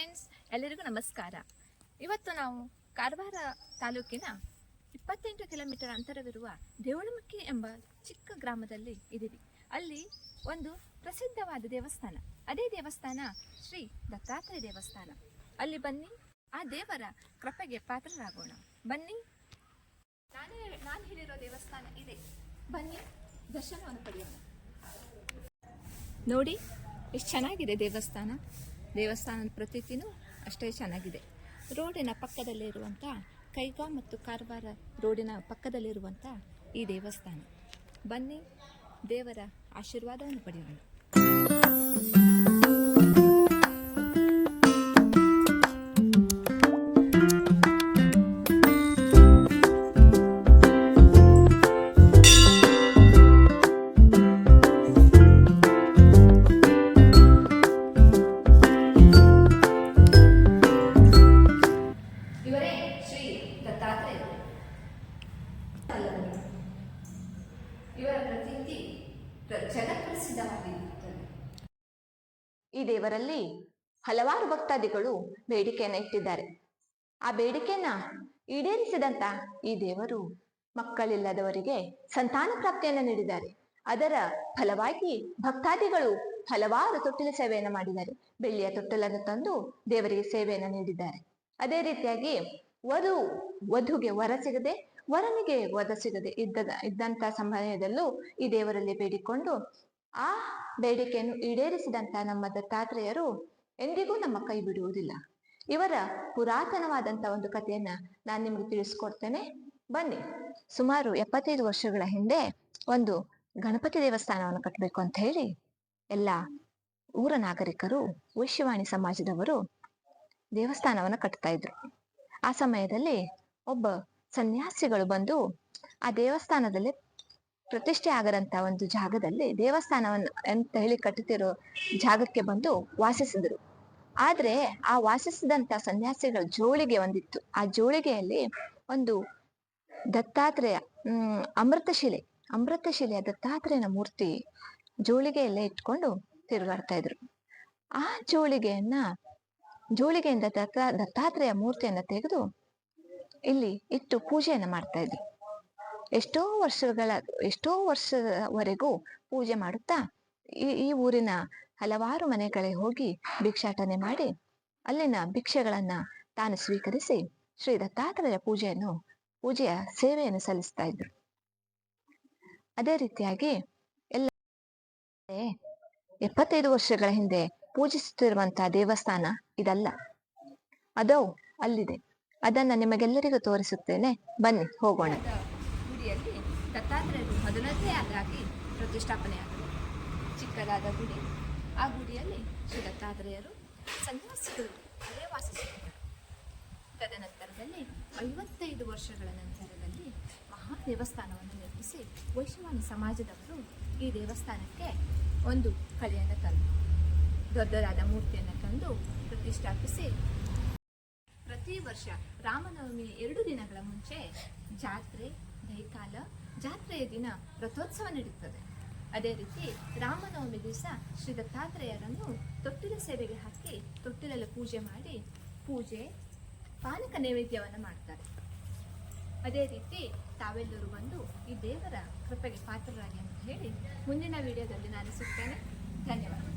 Friends, ಎಲ್ಲರಿಗೂ ನಮಸ್ಕಾರ. ಇವತ್ತು ನಾವು ಕಾರವಾರ ತಾಲೂಕಿನ 28 ಕಿಲೋಮೀಟರ್ ಅಂತರವಿರುವ ದೇವಳಮಕ್ಕಿ ಎಂಬ ಚಿಕ್ಕ ಗ್ರಾಮದಲ್ಲಿ ಇದ್ದೀವಿ. ಅಲ್ಲಿ ಒಂದು ಪ್ರಸಿದ್ಧವಾದ ದೇವಸ್ಥಾನ, ಅದೇ ದೇವಸ್ಥಾನ ಶ್ರೀ ದತ್ತಾತ್ರೇಯ ದೇವಸ್ಥಾನ. ಅಲ್ಲಿ ಬನ್ನಿ, ಆ ದೇವರ ಕೃಪೆಗೆ ಪಾತ್ರರಾಗೋಣ. ಬನ್ನಿ, ನಾನು ಹೇಳಿರೋ ದೇವಸ್ಥಾನ ಇದೆ. ಬನ್ನಿ, ದರ್ಶನವನ್ನು ಪಡೆಯೋಣ. ನೋಡಿ ಎಷ್ಟು ಚೆನ್ನಾಗಿದೆ ದೇವಸ್ಥಾನದ ಪ್ರತೀತಿನೂ ಅಷ್ಟೇ ಚೆನ್ನಾಗಿದೆ. ರೋಡಿನ ಪಕ್ಕದಲ್ಲೇ ಇರುವಂಥ ಕೈಗಾ ಮತ್ತು ಕಾರವಾರ ರೋಡಿನ ಪಕ್ಕದಲ್ಲಿರುವಂಥ ಈ ದೇವಸ್ಥಾನ. ಬನ್ನಿ, ದೇವರ ಆಶೀರ್ವಾದವನ್ನು ಪಡೆಯೋಣ. ಇವರ ಪ್ರತೀತಿ ಜಗತ್ಪ್ರಸಿದ್ಧವಾಗಿರುತ್ತದೆ. ಈ ದೇವರಲ್ಲಿ ಹಲವಾರು ಭಕ್ತಾದಿಗಳು ಬೇಡಿಕೆಯನ್ನು ಇಟ್ಟಿದ್ದಾರೆ. ಆ ಬೇಡಿಕೆಯನ್ನ ಈಡೇರಿಸಿದಂತ ಈ ದೇವರು ಮಕ್ಕಳಿಲ್ಲದವರಿಗೆ ಸಂತಾನ ಪ್ರಾಪ್ತಿಯನ್ನು ನೀಡಿದ್ದಾರೆ. ಅದರ ಫಲವಾಗಿ ಭಕ್ತಾದಿಗಳು ಹಲವಾರು ತೊಟ್ಟಿಲ ಸೇವೆಯನ್ನು ಮಾಡಿದ್ದಾರೆ. ಬೆಳ್ಳಿಯ ತೊಟ್ಟಲನ್ನು ತಂದು ದೇವರಿಗೆ ಸೇವೆಯನ್ನು ನೀಡಿದ್ದಾರೆ. ಅದೇ ರೀತಿಯಾಗಿ ವಧುಗೆ ವರ ಸಿಗದೆ, ವರನಿಗೆ ವಧ ಸಿಗದೆ ಇದ್ದಂತ ಸಮಯದಲ್ಲೂ ಈ ದೇವರಲ್ಲಿ ಬೇಡಿಕೊಂಡು ಆ ಬೇಡಿಕೆಯನ್ನು ಈಡೇರಿಸಿದಂತ ನಮ್ಮ ದತ್ತಾತ್ರೇಯರು ಎಂದಿಗೂ ನಮ್ಮ ಕೈ ಬಿಡುವುದಿಲ್ಲ. ಇವರ ಪುರಾತನವಾದಂತ ಒಂದು ಕಥೆಯನ್ನ ನಾನು ನಿಮ್ಗೆ ತಿಳಿಸ್ಕೊಡ್ತೇನೆ. ಬನ್ನಿ. ಸುಮಾರು 75 ವರ್ಷಗಳ ಹಿಂದೆ ಒಂದು ಗಣಪತಿ ದೇವಸ್ಥಾನವನ್ನು ಕಟ್ಟಬೇಕು ಅಂತ ಹೇಳಿ ಎಲ್ಲ ಊರ ನಾಗರಿಕರು, ವೈಶ್ಯವಾಣಿ ಸಮಾಜದವರು ದೇವಸ್ಥಾನವನ್ನು ಕಟ್ತಾ ಇದ್ರು. ಆ ಸಮಯದಲ್ಲಿ ಒಬ್ಬ ಸನ್ಯಾಸಿಗಳು ಬಂದು ಆ ದೇವಸ್ಥಾನದಲ್ಲಿ ಪ್ರತಿಷ್ಠೆ ಆಗದಂತ ಒಂದು ಜಾಗದಲ್ಲಿ ದೇವಸ್ಥಾನವನ್ನು ಅಂತ ಹೇಳಿ ಕಟ್ಟುತ್ತಿರೋ ಜಾಗಕ್ಕೆ ಬಂದು ವಾಸಿಸಿದ್ರು. ಆದ್ರೆ ಆ ವಾಸಿಸಿದಂತ ಸನ್ಯಾಸಿಗಳ ಜೋಳಿಗೆ ಒಂದಿತ್ತು. ಆ ಜೋಳಿಗೆಯಲ್ಲಿ ಒಂದು ದತ್ತಾತ್ರೇಯ ಅಮೃತಶಿಲೆಯ ದತ್ತಾತ್ರೇಯನ ಮೂರ್ತಿ ಜೋಳಿಗೆಯಲ್ಲೇ ಇಟ್ಕೊಂಡು ತಿರುಗಾಡ್ತಾ ಇದ್ರು. ಆ ಜೋಳಿಗೆಯಿಂದ ದತ್ತಾತ್ರೇಯ ಮೂರ್ತಿಯನ್ನ ತೆಗೆದು ಇಲ್ಲಿ ಇಟ್ಟು ಪೂಜೆಯನ್ನ ಮಾಡ್ತಾ ಇದ್ರು. ಎಷ್ಟೋ ವರ್ಷದವರೆಗೂ ಪೂಜೆ ಮಾಡುತ್ತಾ ಈ ಊರಿನ ಹಲವಾರು ಮನೆಗಳಿಗೆ ಹೋಗಿ ಭಿಕ್ಷಾಟನೆ ಮಾಡಿ ಅಲ್ಲಿನ ಭಿಕ್ಷೆಗಳನ್ನ ತಾನು ಸ್ವೀಕರಿಸಿ ಶ್ರೀ ದತ್ತಾತ್ರೇಯ ಪೂಜೆಯ ಸೇವೆಯನ್ನು ಸಲ್ಲಿಸ್ತಾ ಇದ್ರು. ಅದೇ ರೀತಿಯಾಗಿ ಎಲ್ಲ 75 ವರ್ಷಗಳ ಹಿಂದೆ ಪೂಜಿಸುತ್ತಿರುವಂತಹ ದೇವಸ್ಥಾನ ಇದಲ್ಲ, ಅದು ಅಲ್ಲಿದೆ. ಅದನ್ನ ನಿಮಗೆಲ್ಲರಿಗೂ ತೋರಿಸುತ್ತೇನೆ. ಬನ್ನಿ, ಹೋಗೋಣ. ಗುಡಿಯಲ್ಲಿ ದತ್ತಾತ್ರೇಯರು ಮೊದಲನೆಯದಾಗಿ ಪ್ರತಿಷ್ಠಾಪನೆಯಾದರು. ಚಿಕ್ಕದಾದ ಗುಡಿ. ಆ ಗುಡಿಯಲ್ಲಿ ಶ್ರೀ ದತ್ತಾತ್ರೇಯರು ಸನ್ಯಾಸಿಗಳು ಅಲ್ಲೇ ವಾಸಿಸಿದರು. ತದನಂತರದಲ್ಲಿ 55 ವರ್ಷಗಳ ನಂತರದಲ್ಲಿ ಮಹಾ ದೇವಸ್ಥಾನವನ್ನು ನಿರ್ಮಿಸಿ ವೈಶ್ಯವಾಣಿ ಸಮಾಜದವರು ಈ ದೇವಸ್ಥಾನಕ್ಕೆ ಒಂದು ಕಳೆಯನ್ನು ತಂದು, ದೊಡ್ಡದಾದ ಮೂರ್ತಿಯನ್ನು ತಂದು ಪ್ರತಿಷ್ಠಾಪಿಸಿ ಪ್ರತಿ ವರ್ಷ ರಾಮನವಮಿ 2 ದಿನಗಳ ಮುಂಚೆ ಜಾತ್ರೆಯ ದಿನ ರಥೋತ್ಸವ ನಡೆಯುತ್ತದೆ. ಅದೇ ರೀತಿ ರಾಮನವಮಿ ದಿವಸ ಶ್ರೀ ದತ್ತಾತ್ರೇಯರನ್ನು ತೊಟ್ಟಿಲ ಸೇವೆಗೆ ಹಾಕಿ ತೊಟ್ಟಿಲಲ್ಲಿ ಪೂಜೆ ಪಾನಕ ನೈವೇದ್ಯವನ್ನು ಮಾಡ್ತಾರೆ. ಅದೇ ರೀತಿ ತಾವೆಲ್ಲರೂ ಬಂದು ಈ ದೇವರ ಕೃಪೆಗೆ ಪಾತ್ರರಾಗಿ ಅಂತ ಹೇಳಿ ಮುಂದಿನ ವಿಡಿಯೋದಲ್ಲಿ ನಾನು ಸಿಗ್ತೇನೆ. ಧನ್ಯವಾದ.